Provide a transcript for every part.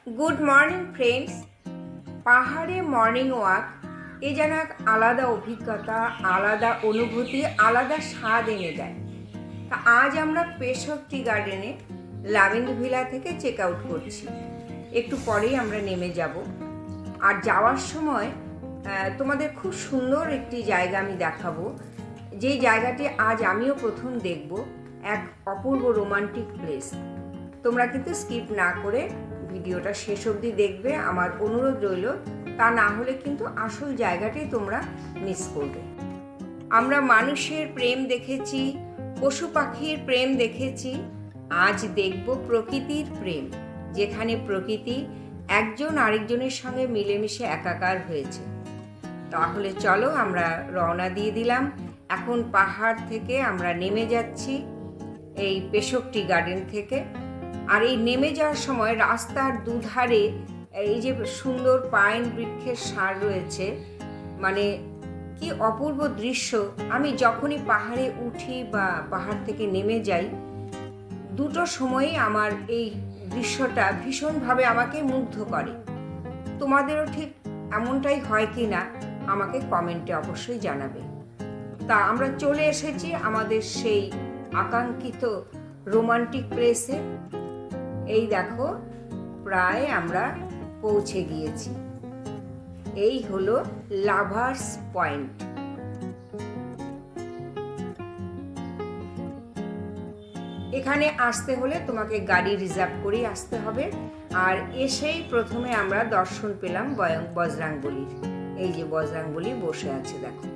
Good morning friends. পাহাড়ে morning walk a যেন এক আলাদা অভিজ্ঞতা, আলাদা অনুভূতি, আলাদা স্বাদ এনে দেয়। তা আজ আমরা পেশক টি গার্ডেনে লাভেন্ডার ভিলা থেকে চেক আউট করছি। একটু পরেই আমরা নেমে যাব। আর যাওয়ার সময় তোমাদের খুব সুন্দর একটি জায়গা আমি দেখাবো, যেই জায়গাটি আজ আমিও প্রথম দেখব। এক অপূর্ব রোমান্টিক প্লেস। তোমরা কিন্তু স্কিপ না করে ভিডিওটা শেষ অবধি দেখবে, আমার অনুরোধ রইল। তা না হলে কিন্তু আসল জায়গাটি তোমরা মিস করবে। আমরা মানুষের প্রেম দেখেছি, পশু পাখির প্রেম দেখেছি, আজ দেখব প্রকৃতির প্রেম, যেখানে প্রকৃতি একজন আরেকজনের সঙ্গে মিলেমিশে একাকার হয়েছে। তাহলে চলো আমরা রওনা দিয়ে দিলাম। এখন পাহাড় থেকে আমরা নেমে যাচ্ছি এই পেশক টি গার্ডেন থেকে। আর এই নেমে যাওয়ার সময় রাস্তার দুধারে এই যে সুন্দর পাইন বৃক্ষের সার রয়েছে, মানে কি অপূর্ব দৃশ্য। আমি যখনই পাহাড়ে উঠি বা পাহাড় থেকে নেমে যাই, দুটো সময়ই আমার এই দৃশ্যটা ভীষণভাবে আমাকে মুগ্ধ করে। তোমাদেরও ঠিক এমনটাই হয় কি না আমাকে কমেন্টে অবশ্যই জানাবে। তা আমরা চলে এসেছি আমাদের সেই আকাঙ্ক্ষিত রোমান্টিক প্লেসে। এই দেখো, প্রায় আমরা পৌঁছে গিয়েছি। এই হলো লাভার্স পয়েন্ট। এখানে আসতে হলে তোমাকে গাড়ি রিজার্ভ করেই আসতে হবে। আর এসেই প্রথমে আমরা দর্শন পেলাম বজরাঙ্গবলীর। এই যে বজরাঙ্গবলী বসে আছে, দেখো।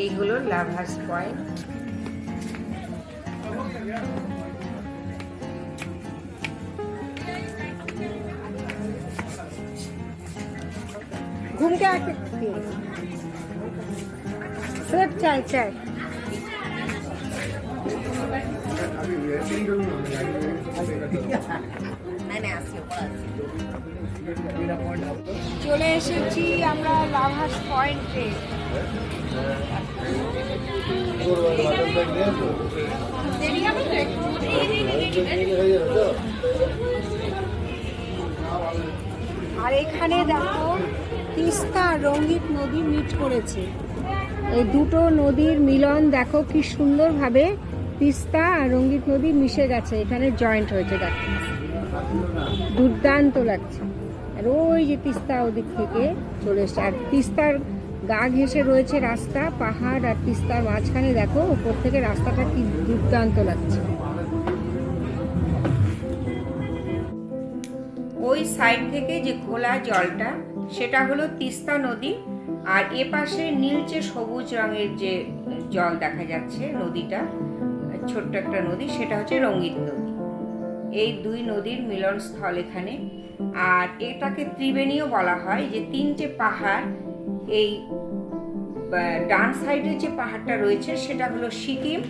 এই হলো লাভার্স পয়েন্ট। घूम के आके सिर्फ चाय चाय। চলে এসেছি আমরা লাভার্স পয়েন্টে। আর এখানে দেখো তিস্তা আর রঙ্গিত নদী মিট করেছে। এই দুটো নদীর মিলন দেখো কি সুন্দরভাবে তিস্তা আর রঙ্গিত নদী মিশে গেছে, এখানে জয়েন্ট হয়েছে। দেখো দুর্দান্ত লাগছে। আর ওই যে তিস্তা ওদিক থেকে চলে এসছে, আর তিস্তার গা ঘেঁষে রয়েছে রাস্তা। পাহাড় আর তিস্তার মাঝখানে দেখো উপর থেকে রাস্তাটা কি দুর্দান্ত লাগছে। ওই সাইড থেকে যে খোলা জলটা, সেটা হলো তিস্তা নদী। আর এ পাশে নীলচে সবুজ রঙের যে জল দেখা যাচ্ছে, নদীটা ছোট্ট একটা নদী, সেটা হচ্ছে রঙ্গিত নদী। এই দুই নদীর মিলনস্থল এখানে। আর এটাকে ত্রিবেণীও বলা হয়, যে তিনটে পাহাড়। এই ডান সাইডে যে পাহাড়টা রয়েছে সেটা হলো সিকিম,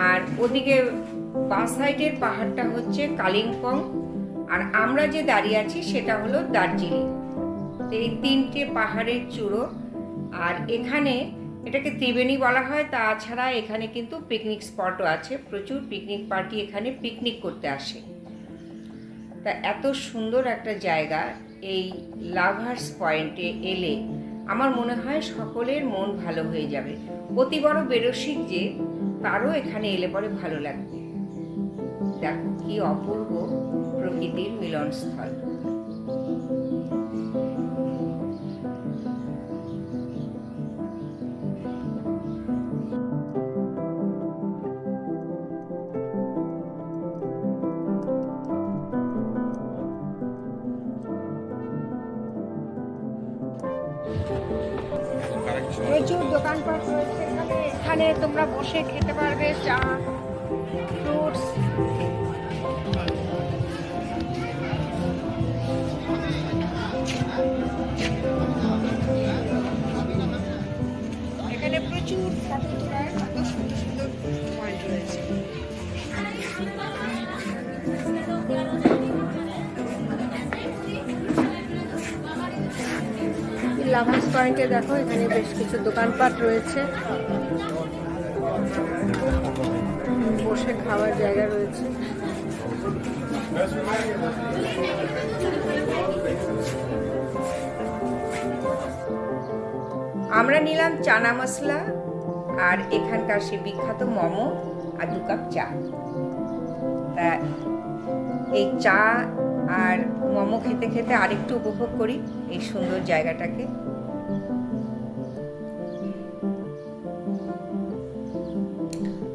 আর ওদিকে বাঁ সাইডের পাহাড়টা হচ্ছে কালিম্পং, আর আমরা যে দাঁড়িয়ে আছি সেটা হলো দার্জিলিং। এই তিনটে পাহাড়ের চূড়ো। আর এখানে এটাকে ত্রিবেণী বলা হয়। তাছাড়া এখানে কিন্তু পিকনিক স্পটও আছে, প্রচুর পিকনিক পার্টি এখানে পিকনিক করতে আসে। তা এত সুন্দর একটা জায়গা, এই লাভার্স পয়েন্টে এলে আমার মনে হয় সকলের মন ভালো হয়ে যাবে। অতি বড় বেরসিক যে, তারও এখানে এলে পরে ভালো লাগবে। দেখো কি অপূর্ব প্রকৃতির মিলনস্থল। প্রচুর দোকানপাট রয়েছে এখানে। এখানে তোমরা বসে খেতে পারবে চা, ফ্রুটস। এখানে প্রচুর ফটো তোলার কত সুন্দর সুন্দর পয়েন্ট রয়েছে। শিলিগুড়ির লাভার্স পয়েন্টে দেখো এখানে বেশ কিছু দোকানপাট রয়েছে, বসে খাওয়ার জায়গা রয়েছে। আমরা নিলাম চানা মশলা আর এখানকার সে বিখ্যাত মোমো আর 2 কাপ চা। তা এই চা আর মোমো খেতে খেতে আরেকটু উপভোগ করি এই সুন্দর জায়গাটাকে।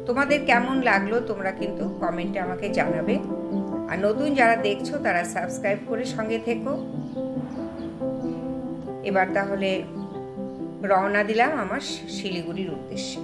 তোমাদের কেমন লাগলো তোমরা কিন্তু কমেন্টে আমাকে জানাবে, আর নতুন যারা দেখছো তারা সাবস্ক্রাইব করে সঙ্গে থেকো। এবার তাহলে রওনা দিলাম আমার শিলিগুড়ির উদ্দেশ্যে।